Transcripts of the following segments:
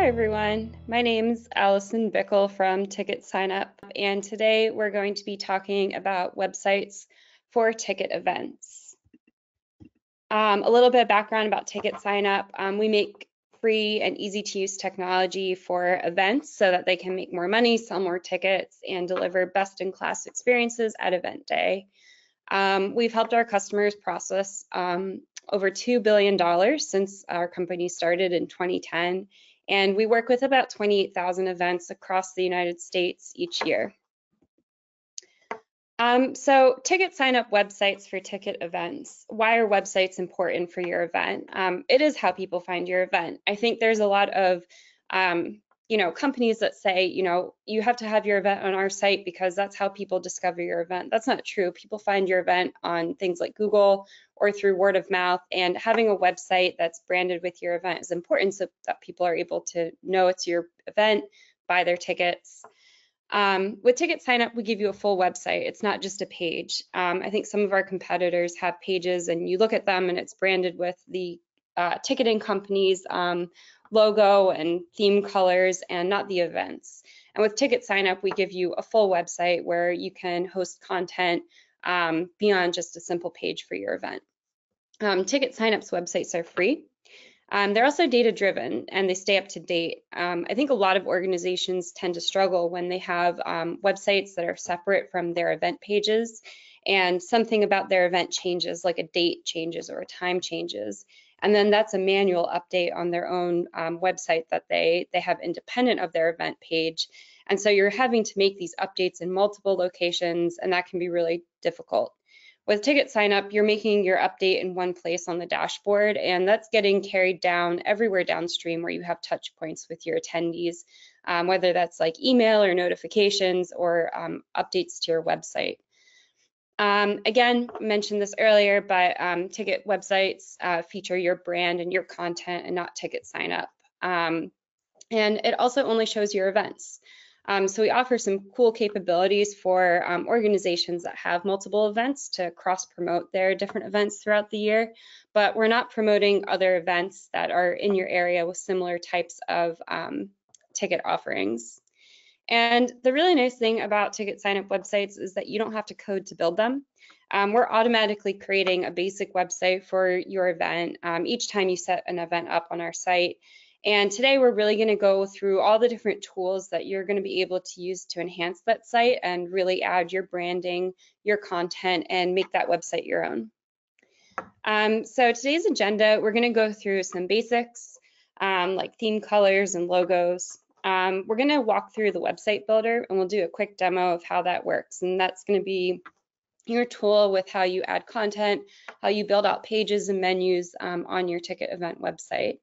Hi everyone, my name's Allison Bickle from TicketSignup, and today we're going to be talking about websites for ticket events. A little bit of background about TicketSignup. We make free and easy to use technology for events so that they can make more money, sell more tickets, and deliver best-in-class experiences at event day. We've helped our customers process over $2 billion since our company started in 2010. And we work with about 28,000 events across the United States each year. So ticket sign-up websites for ticket events. Why are websites important for your event? It is how people find your event. I think there's a lot of companies that say, you have to have your event on our site because that's how people discover your event. That's not true. People find your event on things like Google or through word of mouth, and having a website that's branded with your event is important so that people are able to know it's your event, buy their tickets. With Ticket Signup, we give you a full website. It's not just a page. I think some of our competitors have pages and you look at them and it's branded with the ticketing company's logo and theme colors and not the events. And with Ticket Signup, we give you a full website where you can host content beyond just a simple page for your event. Ticket Signup's websites are free. They're also data-driven and they stay up to date. I think a lot of organizations tend to struggle when they have websites that are separate from their event pages and something about their event changes, like a date changes or a time changes. And then that's a manual update on their own website that they have independent of their event page. And so you're having to make these updates in multiple locations, and that can be really difficult. With Ticket Signup, you're making your update in one place on the dashboard, and that's getting carried down everywhere downstream where you have touch points with your attendees, whether that's like email or notifications or updates to your website. Again, I mentioned this earlier, but ticket websites feature your brand and your content and not Ticket Signup. And it also only shows your events. So we offer some cool capabilities for organizations that have multiple events to cross-promote their different events throughout the year, but we're not promoting other events that are in your area with similar types of ticket offerings. And the really nice thing about ticket signup websites is that you don't have to code to build them. We're automatically creating a basic website for your event each time you set an event up on our site. And today we're really going to go through all the different tools that you're going to be able to use to enhance that site and really add your branding, your content, and make that website your own. So today's agenda, we're going to go through some basics like theme colors and logos. We're going to walk through the website builder and we'll do a quick demo of how that works. And that's going to be your tool with how you add content, how you build out pages and menus on your ticket event website.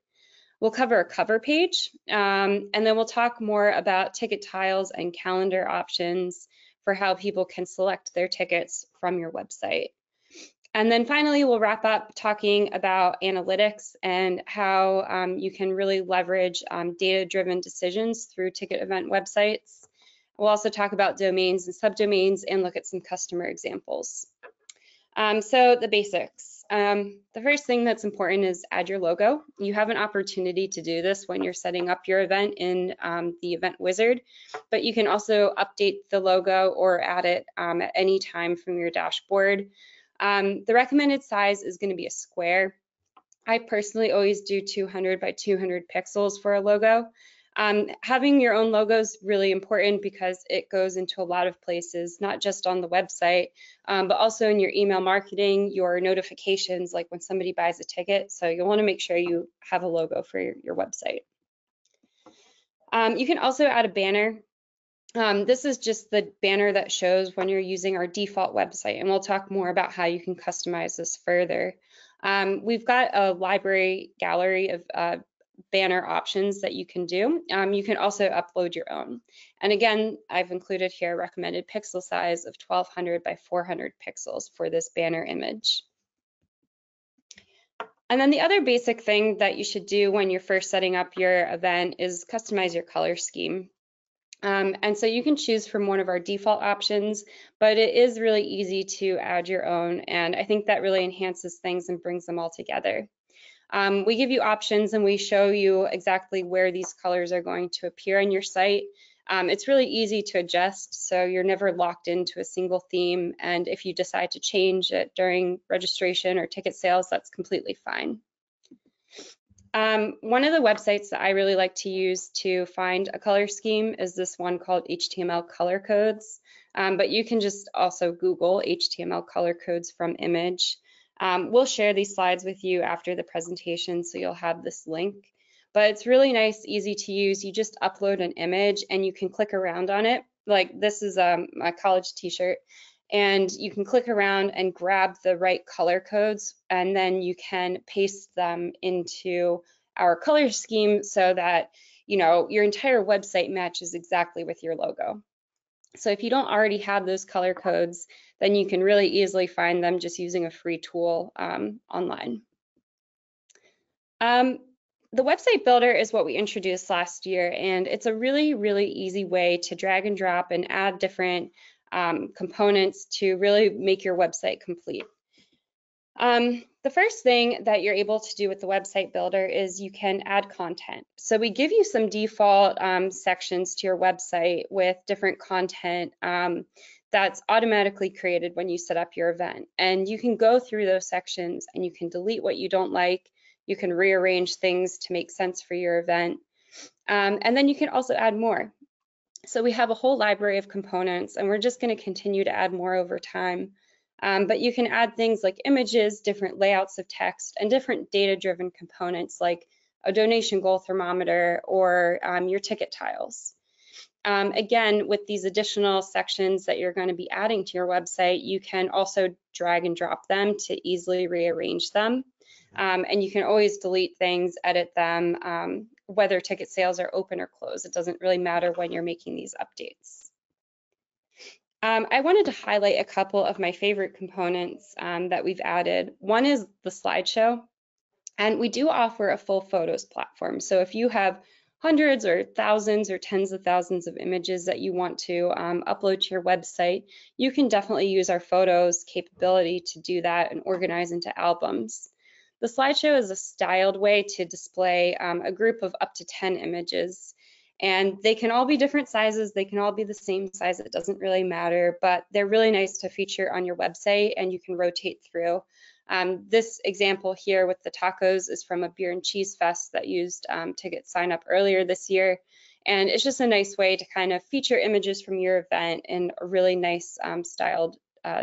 We'll cover a cover page, and then we'll talk more about ticket tiles and calendar options for how people can select their tickets from your website. And then finally, we'll wrap up talking about analytics and how you can really leverage data-driven decisions through ticket event websites. We'll also talk about domains and subdomains and look at some customer examples. So the basics. The first thing that's important is add your logo. You have an opportunity to do this when you're setting up your event in the event wizard, but you can also update the logo or add it at any time from your dashboard. The recommended size is going to be a square. I personally always do 200 by 200 pixels for a logo. Having your own logo is really important because it goes into a lot of places, not just on the website, but also in your email marketing, your notifications, like when somebody buys a ticket. So you'll want to make sure you have a logo for your website. You can also add a banner. This is just the banner that shows when you're using our default website, and we'll talk more about how you can customize this further. We've got a library gallery of banner options that you can do. You can also upload your own. And again, I've included here recommended pixel size of 1200 by 400 pixels for this banner image. And then the other basic thing that you should do when you're first setting up your event is customize your color scheme. And so you can choose from one of our default options, but it is really easy to add your own. And I think that really enhances things and brings them all together. We give you options and we show you exactly where these colors are going to appear on your site. It's really easy to adjust, so you're never locked into a single theme, and if you decide to change it during registration or ticket sales, that's completely fine. One of the websites that I really like to use to find a color scheme is this one called HTML color codes, but you can just also Google HTML color codes from image. We'll share these slides with you after the presentation, so you'll have this link. But it's really nice, easy to use. You just upload an image and you can click around on it. Like this is a college t-shirt, and you can click around and grab the right color codes, and then you can paste them into our color scheme so that your entire website matches exactly with your logo. So if you don't already have those color codes, then you can really easily find them just using a free tool online. The website builder is what we introduced last year, and it's a really, really easy way to drag and drop and add different components to really make your website complete. The first thing that you're able to do with the website builder is you can add content. So we give you some default sections to your website with different content that's automatically created when you set up your event. And you can go through those sections and you can delete what you don't like. You can rearrange things to make sense for your event. And then you can also add more. So we have a whole library of components, and we're just going to continue to add more over time. But you can add things like images, different layouts of text, and different data-driven components like a donation goal thermometer or your ticket tiles. Again, with these additional sections that you're going to be adding to your website, you can also drag and drop them to easily rearrange them. And you can always delete things, edit them, whether ticket sales are open or closed. It doesn't really matter when you're making these updates. I wanted to highlight a couple of my favorite components that we've added. One is the slideshow, and we do offer a full photos platform. So if you have hundreds or thousands or tens of thousands of images that you want to upload to your website, you can definitely use our photos capability to do that and organize into albums. The slideshow is a styled way to display a group of up to 10 images, and they can all be different sizes. They can all be the same size. It doesn't really matter, but they're really nice to feature on your website, and you can rotate through. This example here with the tacos is from a beer and cheese fest that used TicketSignup earlier this year, and it's just a nice way to kind of feature images from your event in a really nice styled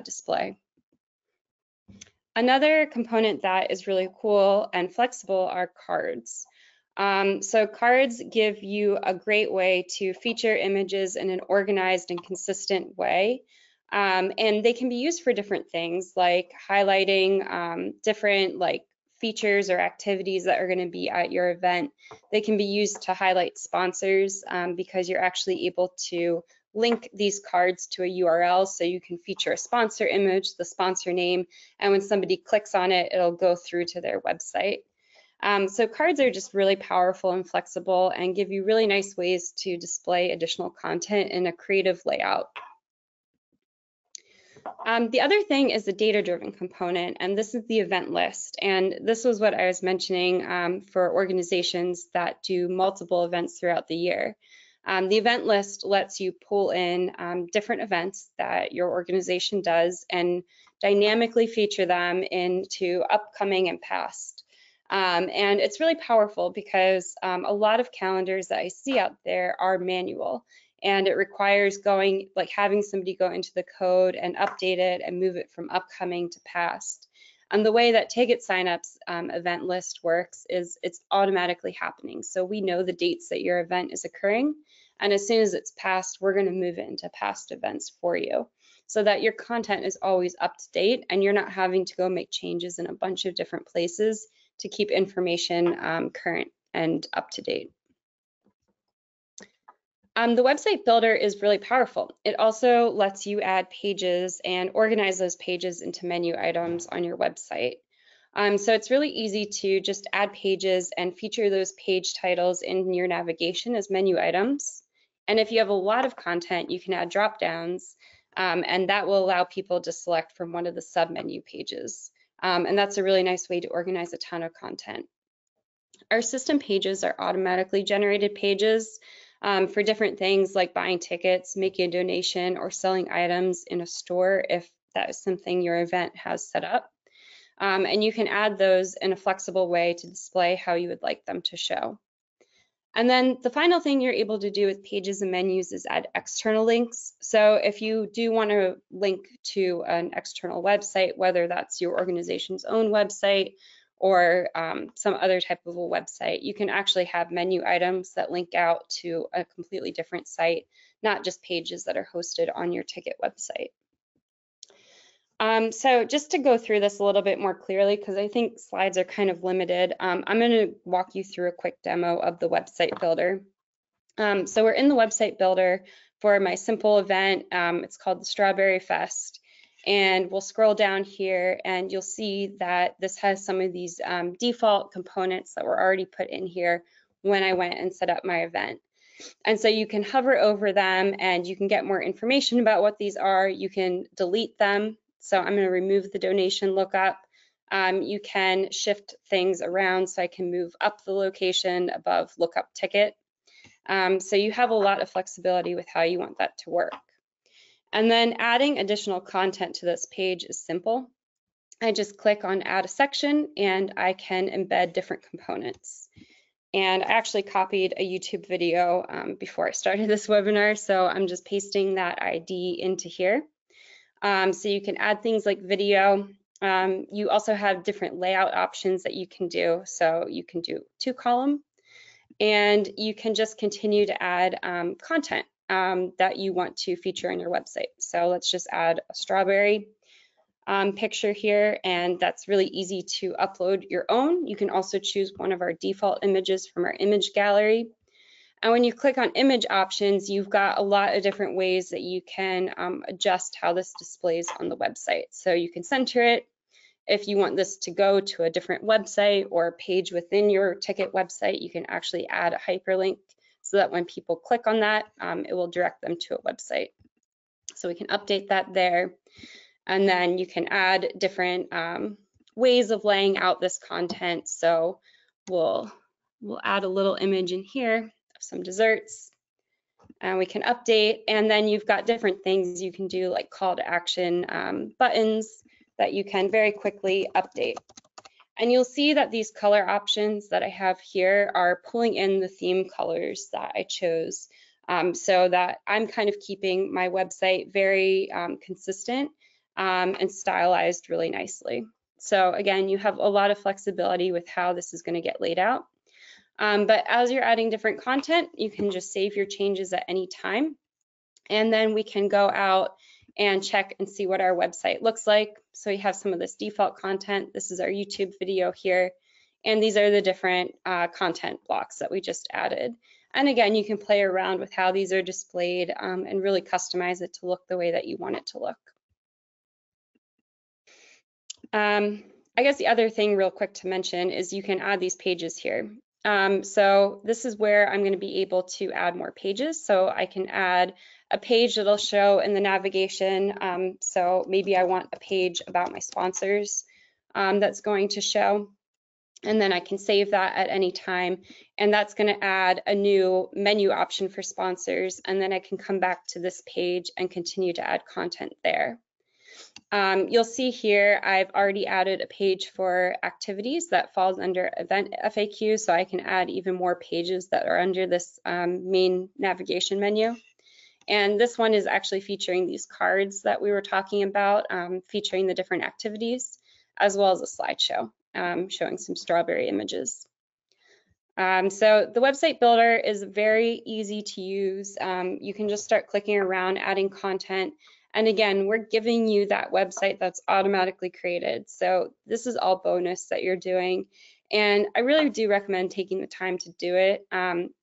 display. Another component that is really cool and flexible are cards. So cards give you a great way to feature images in an organized and consistent way. And they can be used for different things like highlighting different features or activities that are going to be at your event. They can be used to highlight sponsors because you're actually able to link these cards to a URL, so you can feature a sponsor image, the sponsor name, and when somebody clicks on it, it'll go through to their website. So cards are just really powerful and flexible and give you really nice ways to display additional content in a creative layout. The other thing is the data-driven component, and this is the event list. And this was what I was mentioning for organizations that do multiple events throughout the year. The event list lets you pull in different events that your organization does and dynamically feature them into upcoming and past. And it's really powerful because a lot of calendars that I see out there are manual, and it requires having somebody go into the code and update it and move it from upcoming to past. And the way that TicketSignup's event list works is it's automatically happening. So we know the dates that your event is occurring, and as soon as it's passed, we're going to move it into past events for you, so that your content is always up to date and you're not having to go make changes in a bunch of different places to keep information current and up to date. The website builder is really powerful. It also lets you add pages and organize those pages into menu items on your website. So it's really easy to just add pages and feature those page titles in your navigation as menu items. And if you have a lot of content, you can add drop downs, and that will allow people to select from one of the sub-menu pages. And that's a really nice way to organize a ton of content. Our system pages are automatically generated pages for different things like buying tickets, making a donation, or selling items in a store if that is something your event has set up. And you can add those in a flexible way to display how you would like them to show. And then the final thing you're able to do with pages and menus is add external links. So if you do want to link to an external website, whether that's your organization's own website or some other type of a website, you can actually have menu items that link out to a completely different site, not just pages that are hosted on your ticket website. So just to go through this a little bit more clearly, because I think slides are kind of limited, I'm going to walk you through a quick demo of the website builder. So we're in the website builder for my simple event. It's called the Strawberry Fest. And we'll scroll down here and you'll see that this has some of these default components that were already put in here when I went and set up my event. And so you can hover over them and you can get more information about what these are. You can delete them. So I'm going to remove the donation lookup. You can shift things around, so I can move up the location above lookup ticket. So you have a lot of flexibility with how you want that to work. And then adding additional content to this page is simple. I just click on add a section and I can embed different components. And I actually copied a YouTube video before I started this webinar, so I'm just pasting that ID into here. So you can add things like video. You also have different layout options that you can do. So you can do 2-column, and you can just continue to add content that you want to feature on your website. So let's just add a strawberry picture here, and that's really easy to upload your own. You can also choose one of our default images from our image gallery. And when you click on image options, you've got a lot of different ways that you can adjust how this displays on the website. So you can center it. If you want this to go to a different website or a page within your ticket website, you can actually add a hyperlink so that when people click on that, it will direct them to a website. So we can update that there. And then you can add different ways of laying out this content. So we'll add a little image in here of some desserts, and we can update. And then you've got different things you can do, like call to action buttons that you can very quickly update. And you'll see that these color options that I have here are pulling in the theme colors that I chose, so that I'm kind of keeping my website very consistent and stylized really nicely. So again, you have a lot of flexibility with how this is going to get laid out. But as you're adding different content, you can just save your changes at any time. And then we can go out and check and see what our website looks like. So you have some of this default content. This is our YouTube video here. And these are the different content blocks that we just added. And again, you can play around with how these are displayed and really customize it to look the way that you want it to look. I guess the other thing real quick to mention is you can add these pages here. So this is where I'm going to be able to add more pages. So I can add a page that'll show in the navigation. So maybe I want a page about my sponsors that's going to show. And then I can save that at any time. And that's going to add a new menu option for sponsors. And then I can come back to this page and continue to add content there. You'll see here I've already added a page for activities that falls under event FAQ, so I can add even more pages that are under this main navigation menu. And this one is actually featuring these cards that we were talking about, featuring the different activities, as well as a slideshow showing some strawberry images. So the website builder is very easy to use. You can just start clicking around, adding content. And again, we're giving you that website that's automatically created. So this is all bonus that you're doing. And I really do recommend taking the time to do it.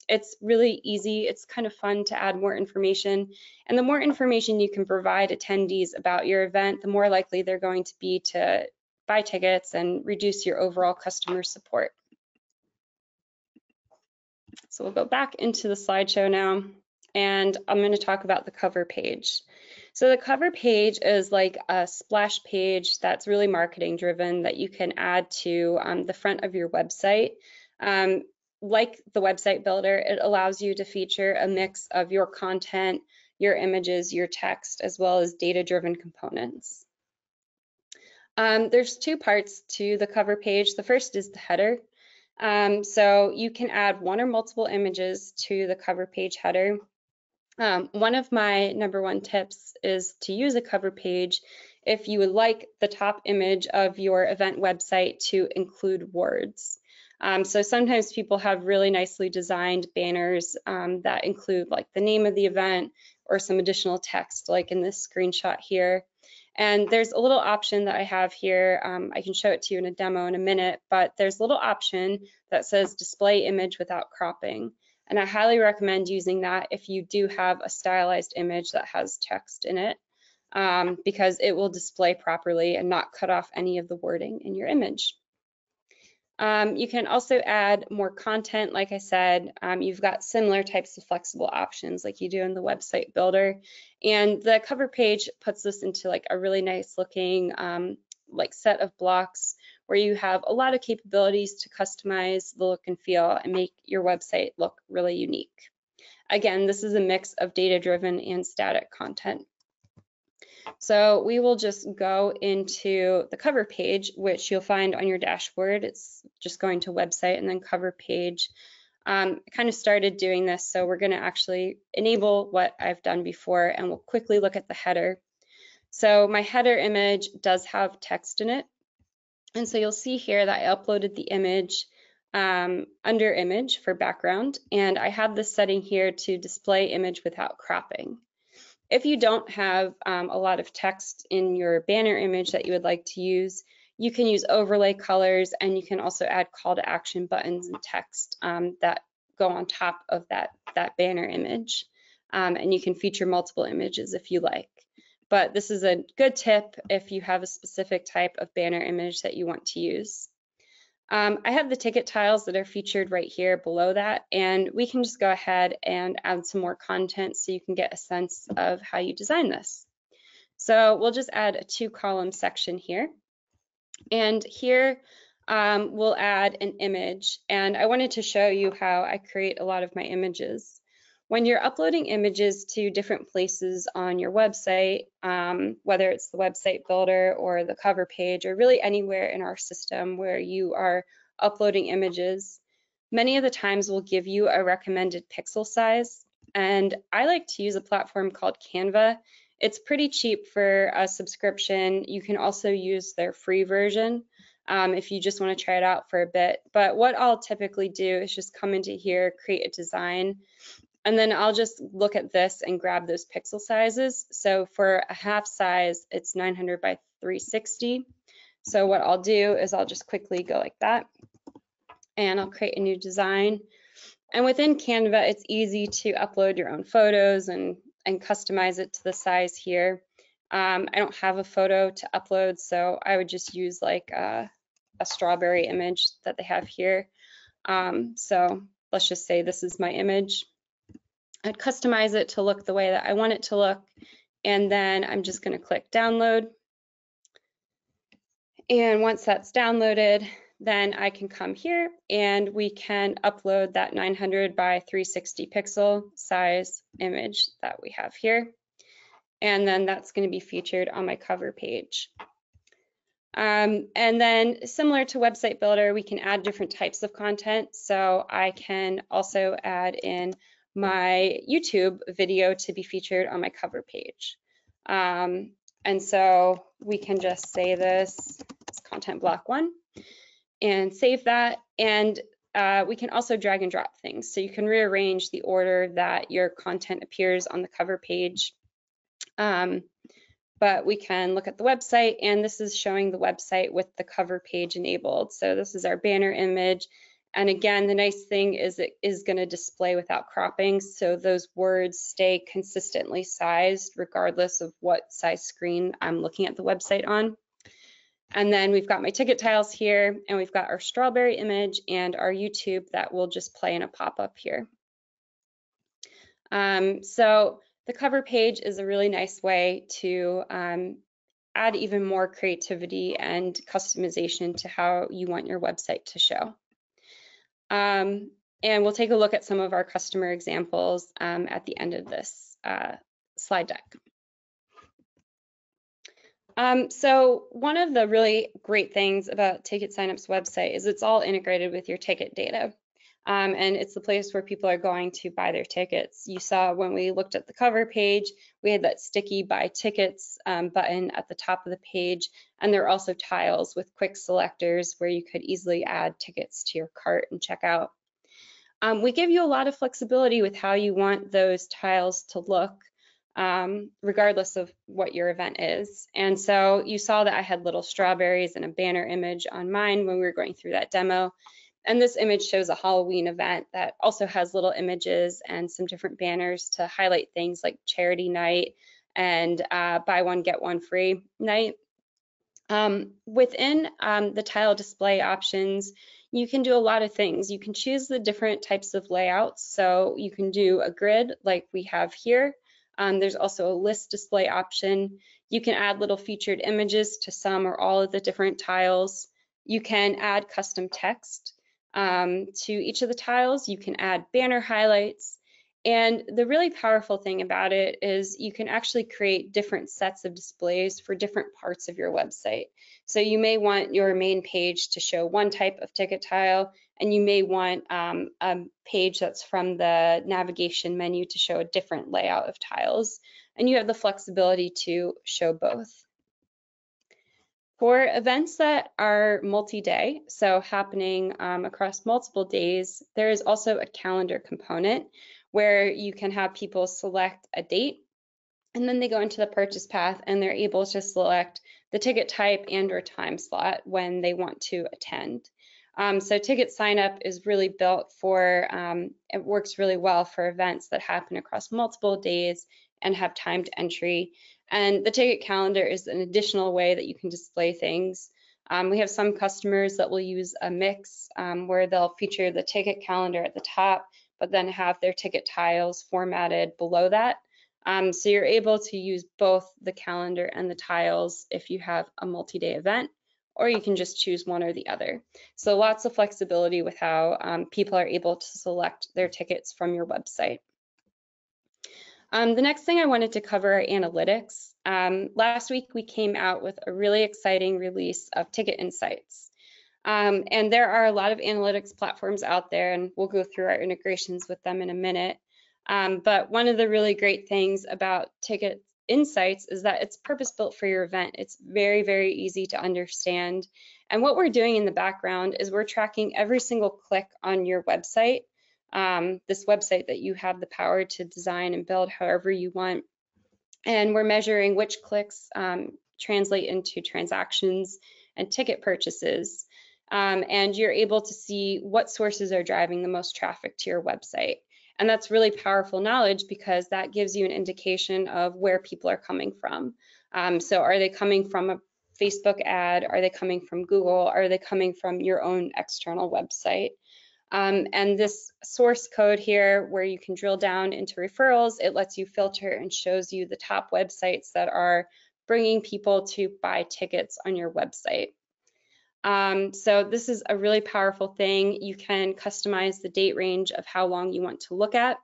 It's really easy. It's kind of fun to add more information. And the more information you can provide attendees about your event, the more likely they're going to be to buy tickets and reduce your overall customer support. So we'll go back into the slideshow now, and I'm going to talk about the cover page. So the cover page is like a splash page that's really marketing driven that you can add to the front of your website. Like the website builder, it allows you to feature a mix of your content, your images, your text, as well as data-driven components. There's two parts to the cover page. The first is the header. So you can add one or multiple images to the cover page header. One of my #1 tips is to use a cover page if you would like the top image of your event website to include words. So sometimes people have really nicely designed banners that include like the name of the event or some additional text, like in this screenshot here. And there's a little option that I have here. I can show it to you in a demo in a minute, but there's a little option that says display image without cropping. And I highly recommend using that if you do have a stylized image that has text in it, because it will display properly and not cut off any of the wording in your image. You can also add more content. Like I said, you've got similar types of flexible options like you do in the website builder. And the cover page puts this into like a really nice looking like set of blocks where you have a lot of capabilities to customize the look and feel and make your website look really unique. Again, this is a mix of data-driven and static content. So we will just go into the cover page, which you'll find on your dashboard. It's just going to website and then cover page. I kind of started doing this, so we're going to actually enable what I've done before, and we'll quickly look at the header. So my header image does have text in it. And so you'll see here that I uploaded the image under image for background, and I have this setting here to display image without cropping. If you don't have a lot of text in your banner image that you would like to use, you can use overlay colors, and you can also add call to action buttons and text that go on top of that banner image. And you can feature multiple images if you like. But this is a good tip if you have a specific type of banner image that you want to use. I have the ticket tiles that are featured right here below that, and we can just go ahead and add some more content so you can get a sense of how you design this. So we'll just add a 2-column section here, and here we'll add an image, and I wanted to show you how I create a lot of my images. When you're uploading images to different places on your website, whether it's the website builder or the cover page or really anywhere in our system where you are uploading images, many of the times we'll give you a recommended pixel size. And I like to use a platform called Canva. It's pretty cheap for a subscription. You can also use their free version if you just want to try it out for a bit. But what I'll typically do is just come into here, create a design, and then I'll just look at this and grab those pixel sizes. So for a half size, it's 900 by 360. So what I'll do is I'll just quickly go like that, and I'll create a new design. And within Canva, it's easy to upload your own photos and customize it to the size here. I don't have a photo to upload, so I would just use like a strawberry image that they have here. So let's just say this is my image. I'd customize it to look the way that I want it to look, and then I'm just going to click download. And once that's downloaded, then I can come here and we can upload that 900 by 360 pixel size image that we have here. And then that's going to be featured on my cover page. And then similar to Website Builder, we can add different types of content. So I can also add in my YouTube video to be featured on my cover page. And so we can just say this is content block 1 and save that. And we can also drag and drop things. So you can rearrange the order that your content appears on the cover page. But we can look at the website, and this is showing the website with the cover page enabled. So this is our banner image. And again, the nice thing is it is going to display without cropping, so those words stay consistently sized regardless of what size screen I'm looking at the website on. And then we've got my ticket tiles here, and we've got our strawberry image and our YouTube that will just play in a pop-up here. So the cover page is a really nice way to add even more creativity and customization to how you want your website to show. And we'll take a look at some of our customer examples at the end of this slide deck. So one of the really great things about TicketSignup's website is it's all integrated with your ticket data. And it's the place where people are going to buy their tickets. You saw when we looked at the cover page, we had that sticky buy tickets button at the top of the page. And there are also tiles with quick selectors where you could easily add tickets to your cart and check out. We give you a lot of flexibility with how you want those tiles to look, regardless of what your event is. And so you saw that I had little strawberries and a banner image on mine when we were going through that demo. And this image shows a Halloween event that also has little images and some different banners to highlight things like charity night and buy one, get one free night. Within the tile display options, you can do a lot of things. You can choose the different types of layouts. So you can do a grid like we have here. There's also a list display option. You can add little featured images to some or all of the different tiles. You can add custom text to each of the tiles. You can add banner highlights. And the really powerful thing about it is you can actually create different sets of displays for different parts of your website. So you may want your main page to show one type of ticket tile, and you may want a page that's from the navigation menu to show a different layout of tiles. And you have the flexibility to show both. For events that are multi-day, so happening across multiple days, there is also a calendar component where you can have people select a date, and then they go into the purchase path and they're able to select the ticket type and or time slot when they want to attend. So TicketSignup is really built for, it works really well for events that happen across multiple days and have timed entry. And the ticket calendar is an additional way that you can display things. We have some customers that will use a mix where they'll feature the ticket calendar at the top, but then have their ticket tiles formatted below that. So you're able to use both the calendar and the tiles if you have a multi-day event, or you can just choose one or the other. So lots of flexibility with how people are able to select their tickets from your website. The next thing I wanted to cover are analytics. Last week we came out with a really exciting release of Ticket Insights. And there are a lot of analytics platforms out there, and we'll go through our integrations with them in a minute. But one of the really great things about Ticket Insights is that it's purpose-built for your event. It's very, very easy to understand. And what we're doing in the background is we're tracking every single click on your website, this website that you have the power to design and build however you want. And we're measuring which clicks translate into transactions and ticket purchases. And you're able to see what sources are driving the most traffic to your website. And that's really powerful knowledge because that gives you an indication of where people are coming from. So are they coming from a Facebook ad? Are they coming from Google? Are they coming from your own external website? And this source code here, where you can drill down into referrals, it lets you filter and shows you the top websites that are bringing people to buy tickets on your website. So this is a really powerful thing. You can customize the date range of how long you want to look at.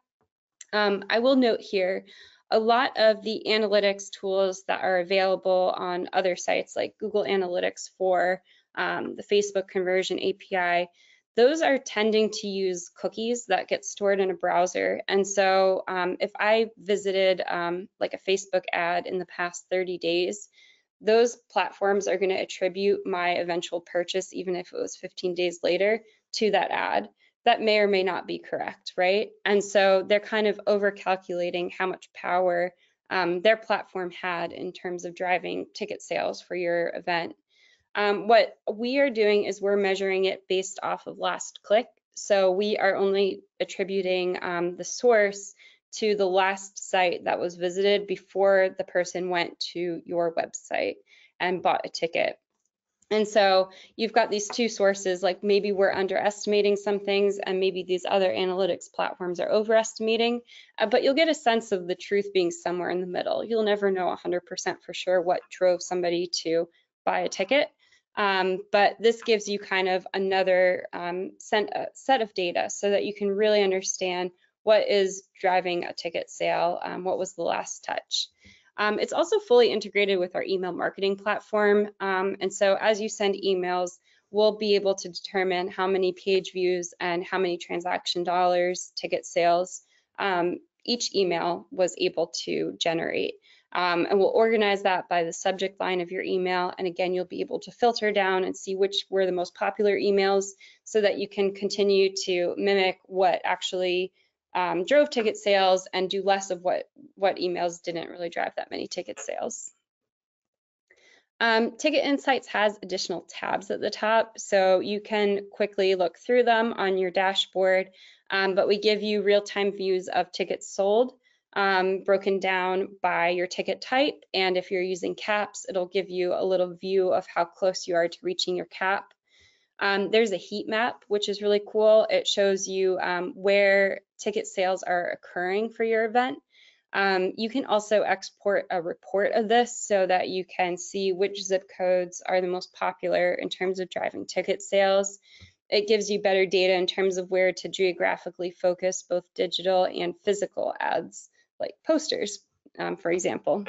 I will note here, a lot of the analytics tools that are available on other sites like Google Analytics for the Facebook conversion API, those are tending to use cookies that get stored in a browser. And so if I visited like a Facebook ad in the past 30 days, those platforms are going to attribute my eventual purchase, even if it was 15 days later, to that ad. That may or may not be correct, right? And so they're kind of over calculating how much power their platform had in terms of driving ticket sales for your event. What we are doing is we're measuring it based off of last click. So we are only attributing the source to the last site that was visited before the person went to your website and bought a ticket. And so you've got these two sources, like maybe we're underestimating some things and maybe these other analytics platforms are overestimating, but you'll get a sense of the truth being somewhere in the middle. You'll never know 100% for sure what drove somebody to buy a ticket, But this gives you kind of another set of data so that you can really understand what is driving a ticket sale, what was the last touch. It's also fully integrated with our email marketing platform. And so as you send emails, we'll be able to determine how many page views and how many transaction dollars, ticket sales, each email was able to generate. And we'll organize that by the subject line of your email. And again, you'll be able to filter down and see which were the most popular emails so that you can continue to mimic what actually drove ticket sales and do less of what emails didn't really drive that many ticket sales. Ticket Insights has additional tabs at the top, so you can quickly look through them on your dashboard, but we give you real-time views of tickets sold, broken down by your ticket type, and if you're using caps, it'll give you a little view of how close you are to reaching your cap. There's a heat map, which is really cool. It shows you where ticket sales are occurring for your event. You can also export a report of this so that you can see which zip codes are the most popular in terms of driving ticket sales. It gives you better data in terms of where to geographically focus both digital and physical ads, like posters, for example.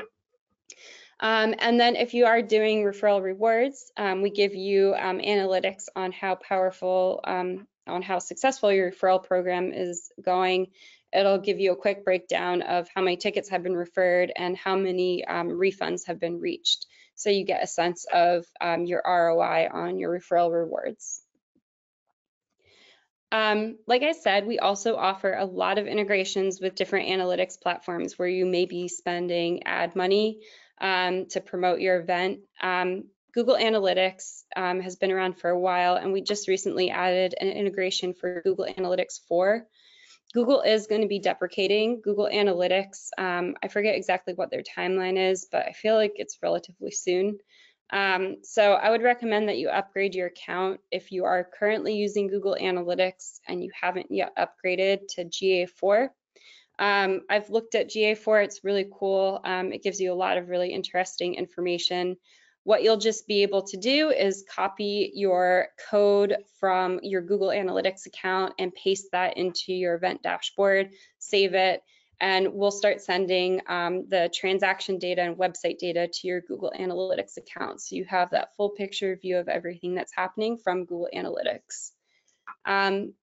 And then if you are doing referral rewards, we give you analytics on how powerful, on how successful your referral program is going. It'll give you a quick breakdown of how many tickets have been referred and how many refunds have been reached. So you get a sense of your ROI on your referral rewards. Like I said, we also offer a lot of integrations with different analytics platforms where you may be spending ad money to promote your event. Google Analytics has been around for a while, and we just recently added an integration for Google Analytics 4. Google is going to be deprecating Google Analytics. I forget exactly what their timeline is, but I feel like it's relatively soon. So I would recommend that you upgrade your account if you are currently using Google Analytics and you haven't yet upgraded to GA4. I've looked at GA4, it's really cool. It gives you a lot of really interesting information. What you'll just be able to do is copy your code from your Google Analytics account and paste that into your event dashboard, save it, and we'll start sending the transaction data and website data to your Google Analytics account. So you have that full picture view of everything that's happening from Google Analytics.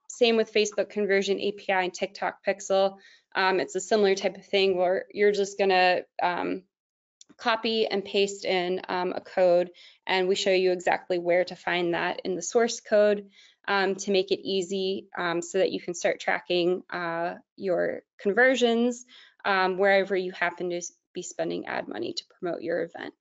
Same with Facebook Conversion API and TikTok Pixel. It's a similar type of thing where you're just gonna copy and paste in a code, and we show you exactly where to find that in the source code to make it easy so that you can start tracking your conversions wherever you happen to be spending ad money to promote your event.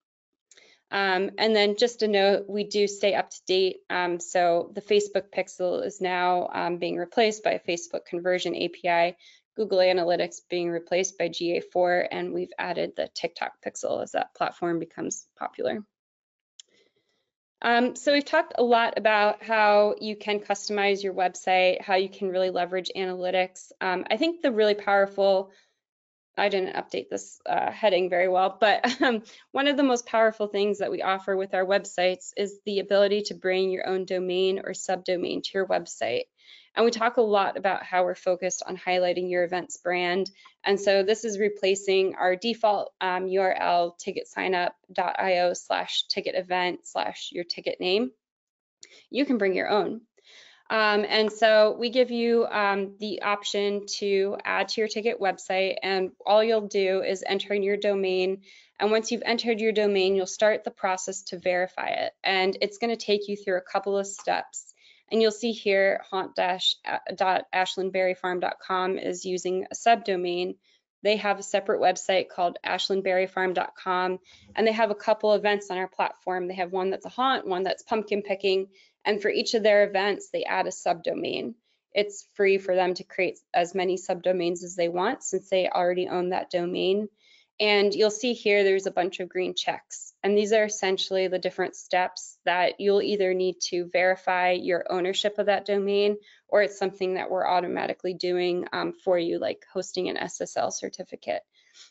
And then just a note, we do stay up to date. So the Facebook Pixel is now being replaced by a Facebook Conversion API, Google Analytics being replaced by GA4, and we've added the TikTok Pixel as that platform becomes popular. So we've talked a lot about how you can customize your website, how you can really leverage analytics. I think the really powerful, I didn't update this heading very well, but one of the most powerful things that we offer with our websites is the ability to bring your own domain or subdomain to your website. And we talk a lot about how we're focused on highlighting your event's brand. And so this is replacing our default URL, ticketsignup.io/ticket-event/your ticket name. You can bring your own. And so we give you the option to add to your ticket website, and all you'll do is enter in your domain. And once you've entered your domain, you'll start the process to verify it. And it's going to take you through a couple of steps. And you'll see here haunt-ashlandberryfarm.com is using a subdomain. They have a separate website called ashlandberryfarm.com, and they have a couple events on our platform. They have one that's a haunt, one that's pumpkin picking, and for each of their events, they add a subdomain. It's free for them to create as many subdomains as they want since they already own that domain. And you'll see here there's a bunch of green checks, and these are essentially the different steps that you'll either need to verify your ownership of that domain, or it's something that we're automatically doing for you, like hosting an SSL certificate.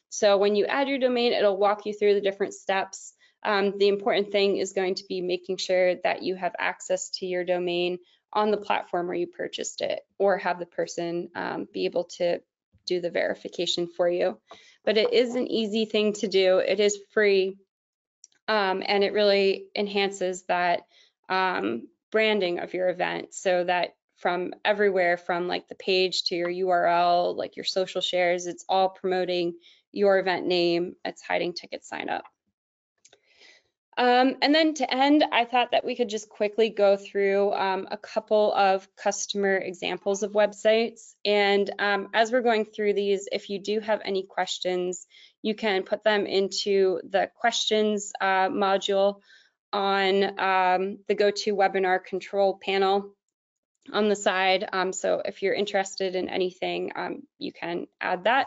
So when you add your domain, it'll walk you through the different steps. The important thing is going to be making sure that you have access to your domain on the platform where you purchased it, or have the person be able to do the verification for you. But it is an easy thing to do. It is free, and it really enhances that branding of your event, so that from everywhere, from like the page to your URL, like your social shares, it's all promoting your event name. It's hiding TicketSignup. And then to end, I thought that we could just quickly go through a couple of customer examples of websites. And as we're going through these, if you do have any questions, you can put them into the questions module on the GoToWebinar control panel on the side. So if you're interested in anything, you can add that.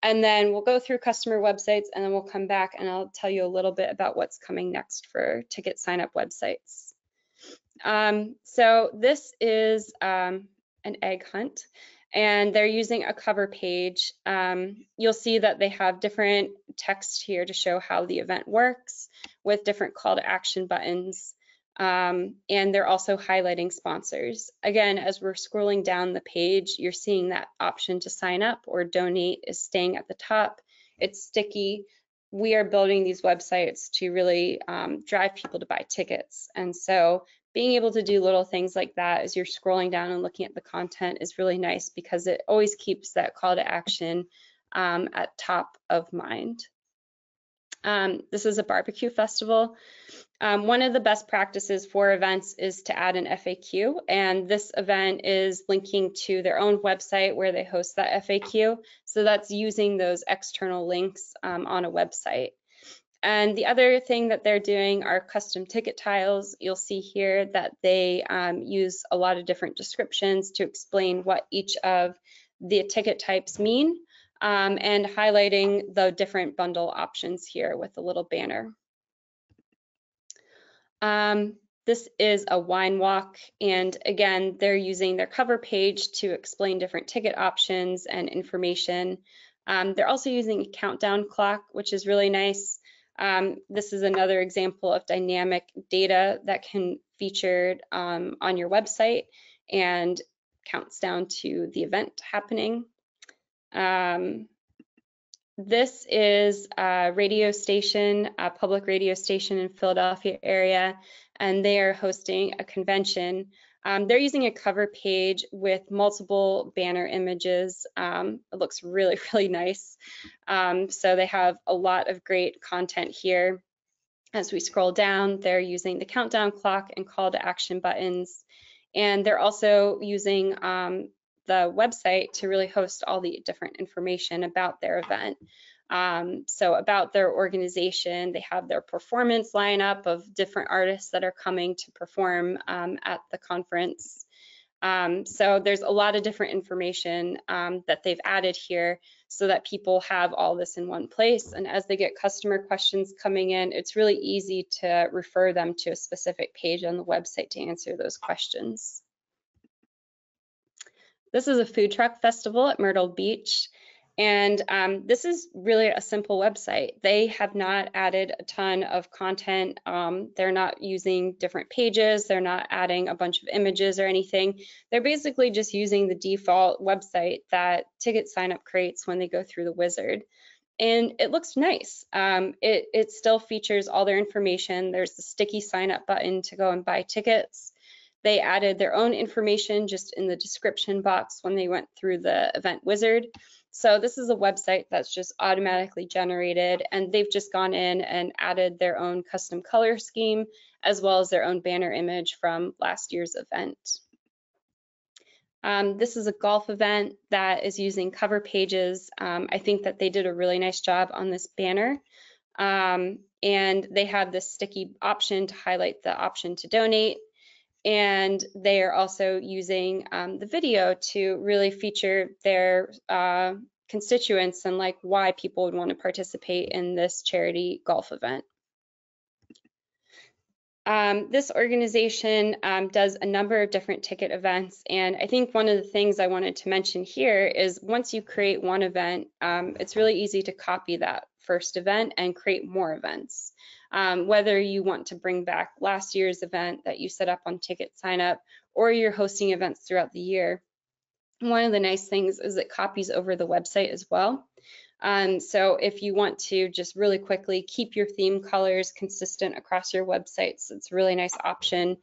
And then we'll go through customer websites, and then we'll come back and I'll tell you a little bit about what's coming next for TicketSignup websites. So this is an egg hunt, and they're using a cover page. You'll see that they have different text here to show how the event works, with different call to action buttons. And they're also highlighting sponsors. Again, as we're scrolling down the page, you're seeing that option to sign up or donate is staying at the top. It's sticky. We are building these websites to really drive people to buy tickets. And so being able to do little things like that as you're scrolling down and looking at the content is really nice, because it always keeps that call to action at top of mind. This is a barbecue festival. One of the best practices for events is to add an FAQ, and this event is linking to their own website where they host that FAQ. So that's using those external links on a website. And the other thing that they're doing are custom ticket tiles. You'll see here that they use a lot of different descriptions to explain what each of the ticket types mean, and highlighting the different bundle options here with a little banner. This is a wine walk, and again, they're using their cover page to explain different ticket options and information. They're also using a countdown clock, which is really nice. This is another example of dynamic data that can feature on your website and counts down to the event happening. This is a radio station, a public radio station in Philadelphia area, and they are hosting a convention. They're using a cover page with multiple banner images. It looks really, really nice. So they have a lot of great content here. As we scroll down, they're using the countdown clock and call to action buttons. And they're also using the website to really host all the different information about their event. So about their organization, they have their performance lineup of different artists that are coming to perform at the conference. So there's a lot of different information that they've added here so that people have all this in one place. And as they get customer questions coming in, it's really easy to refer them to a specific page on the website to answer those questions. This is a food truck festival at Myrtle Beach, and this is really a simple website. They have not added a ton of content. They're not using different pages. They're not adding a bunch of images or anything. They're basically just using the default website that TicketSignup creates when they go through the wizard. And it looks nice. It still features all their information. There's the sticky sign up button to go and buy tickets. They added their own information just in the description box when they went through the event wizard. So this is a website that's just automatically generated, and they've just gone in and added their own custom color scheme as well as their own banner image from last year's event. This is a golf event that is using cover pages. I think that they did a really nice job on this banner. And they have this sticky option to highlight the option to donate. And they are also using the video to really feature their constituents and like why people would want to participate in this charity golf event. This organization does a number of different ticket events, and I think one of the things I wanted to mention here is once you create one event, it's really easy to copy that first event and create more events. Whether you want to bring back last year's event that you set up on TicketSignup, or you're hosting events throughout the year, one of the nice things is it copies over the website as well. So if you want to just really quickly keep your theme colors consistent across your websites, it's a really nice option.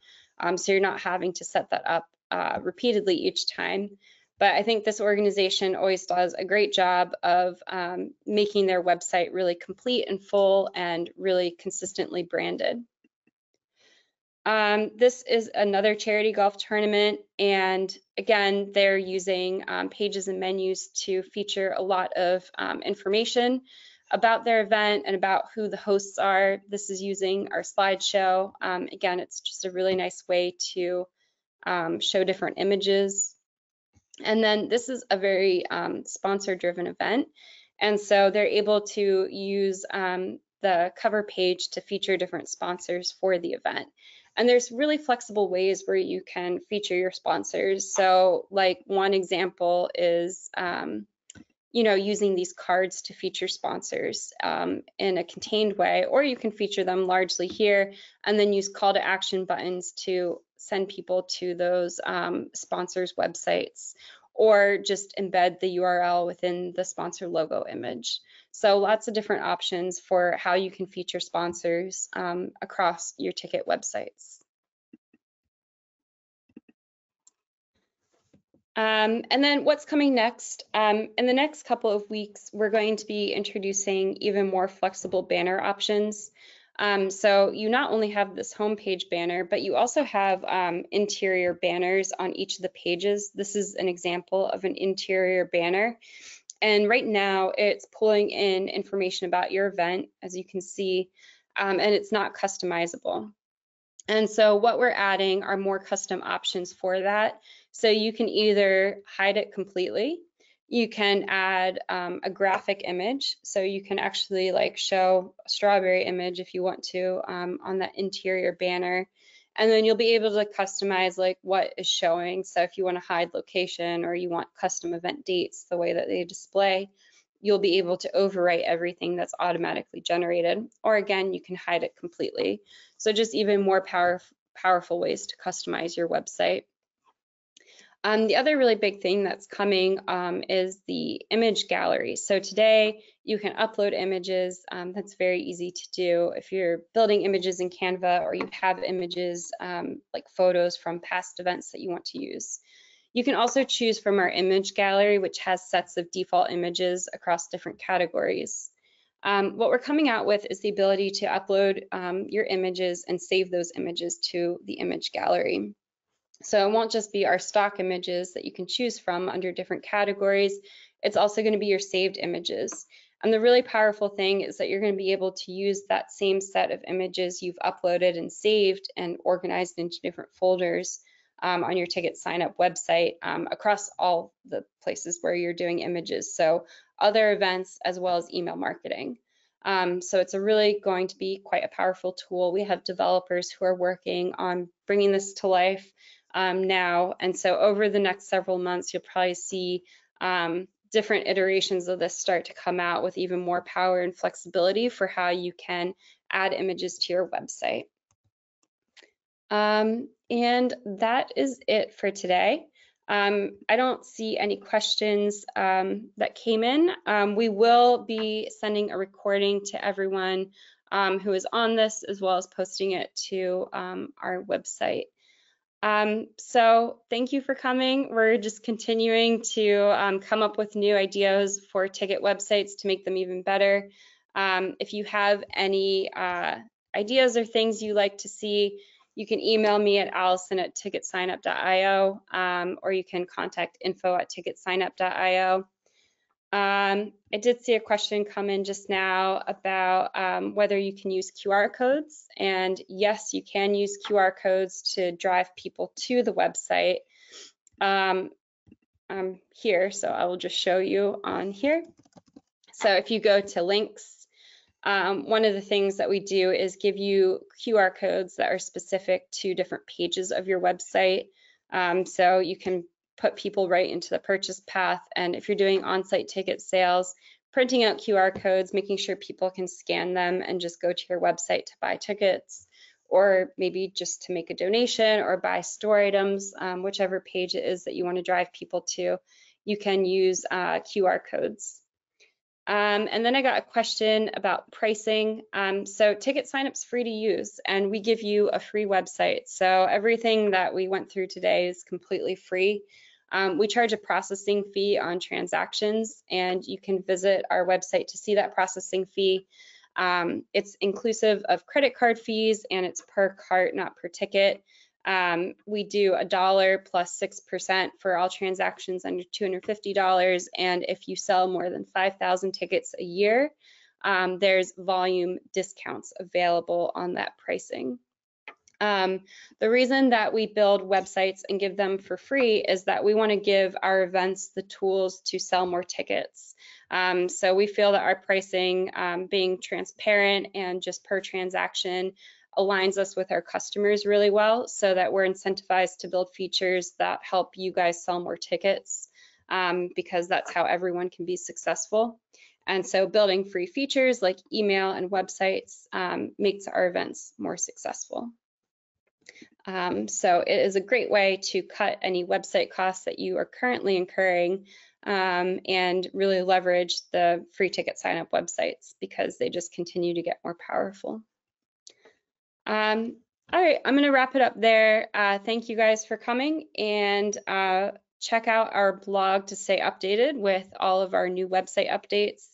So you're not having to set that up repeatedly each time. But I think this organization always does a great job of making their website really complete and full and really consistently branded. This is another charity golf tournament, and again, they're using pages and menus to feature a lot of information about their event and about who the hosts are. This is using our slideshow. Again, it's just a really nice way to show different images. And then this is a very sponsor-driven event, and so they're able to use the cover page to feature different sponsors for the event. And there's really flexible ways where you can feature your sponsors. So like one example is, using these cards to feature sponsors in a contained way, or you can feature them largely here and then use call to action buttons to send people to those sponsors' websites, or just embed the URL within the sponsor logo image. So lots of different options for how you can feature sponsors across your ticket websites. And then what's coming next? In the next couple of weeks, we're going to be introducing even more flexible banner options. So you not only have this homepage banner, but you also have interior banners on each of the pages. This is an example of an interior banner. And right now it's pulling in information about your event, as you can see, and it's not customizable. And so what we're adding are more custom options for that. So you can either hide it completely, you can add a graphic image, so you can actually like show a strawberry image if you want to on that interior banner. And then you'll be able to customize like what is showing. So if you want to hide location or you want custom event dates, the way that they display, you'll be able to overwrite everything that's automatically generated. Or again, you can hide it completely. So just even more powerful ways to customize your website. The other really big thing that's coming is the image gallery. So today you can upload images. That's very easy to do if you're building images in Canva, or you have images like photos from past events that you want to use. You can also choose from our image gallery, which has sets of default images across different categories. What we're coming out with is the ability to upload your images and save those images to the image gallery. So it won't just be our stock images that you can choose from under different categories. It's also going to be your saved images. And the really powerful thing is that you're going to be able to use that same set of images you've uploaded and saved and organized into different folders on your TicketSignup website across all the places where you're doing images. So other events as well as email marketing. So it's really going to be quite a powerful tool. We have developers who are working on bringing this to life now. And so over the next several months, you'll probably see different iterations of this start to come out with even more power and flexibility for how you can add images to your website. And that is it for today. I don't see any questions that came in. We will be sending a recording to everyone who is on this, as well as posting it to our website. So thank you for coming. We're just continuing to come up with new ideas for ticket websites to make them even better. If you have any ideas or things you like to see, you can email me at allison@ticketsignup.io, or you can contact info@ticketsignup.io. I did see a question come in just now about whether you can use QR codes, and yes, you can use QR codes to drive people to the website. I'm here, so I will just show you on here. So if you go to links, one of the things that we do is give you QR codes that are specific to different pages of your website. So you can put people right into the purchase path. And if you're doing on-site ticket sales, printing out QR codes, making sure people can scan them and just go to your website to buy tickets, or maybe just to make a donation or buy store items, whichever page it is that you want to drive people to, you can use QR codes. And then I got a question about pricing. So TicketSignup's free to use, and we give you a free website. So everything that we went through today is completely free. We charge a processing fee on transactions, and you can visit our website to see that processing fee. It's inclusive of credit card fees, and it's per cart, not per ticket. We do $1 plus 6% for all transactions under $250, and if you sell more than 5,000 tickets a year, there's volume discounts available on that pricing. The reason that we build websites and give them for free is that we want to give our events the tools to sell more tickets. So we feel that our pricing, being transparent and just per transaction, aligns us with our customers really well, so that we're incentivized to build features that help you guys sell more tickets, because that's how everyone can be successful. And so building free features like email and websites makes our events more successful. So it is a great way to cut any website costs that you are currently incurring, and really leverage the free ticket sign up websites because they just continue to get more powerful. All right, I'm going to wrap it up there. Thank you guys for coming, and check out our blog to stay updated with all of our new website updates.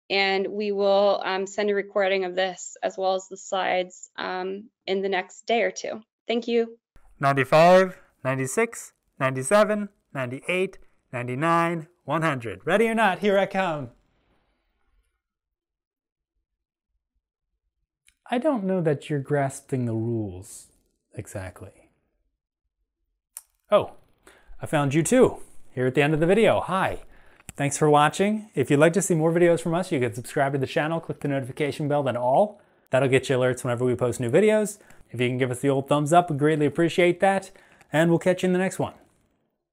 And we will send a recording of this as well as the slides in the next day or two. Thank you. 95, 96, 97, 98, 99, 100. Ready or not, here I come. I don't know that you're grasping the rules exactly. Oh, I found you too, here at the end of the video. Hi. Thanks for watching. If you'd like to see more videos from us, you can subscribe to the channel, click the notification bell, then all. That'll get you alerts whenever we post new videos. If you can give us the old thumbs up, we'd greatly appreciate that. And we'll catch you in the next one.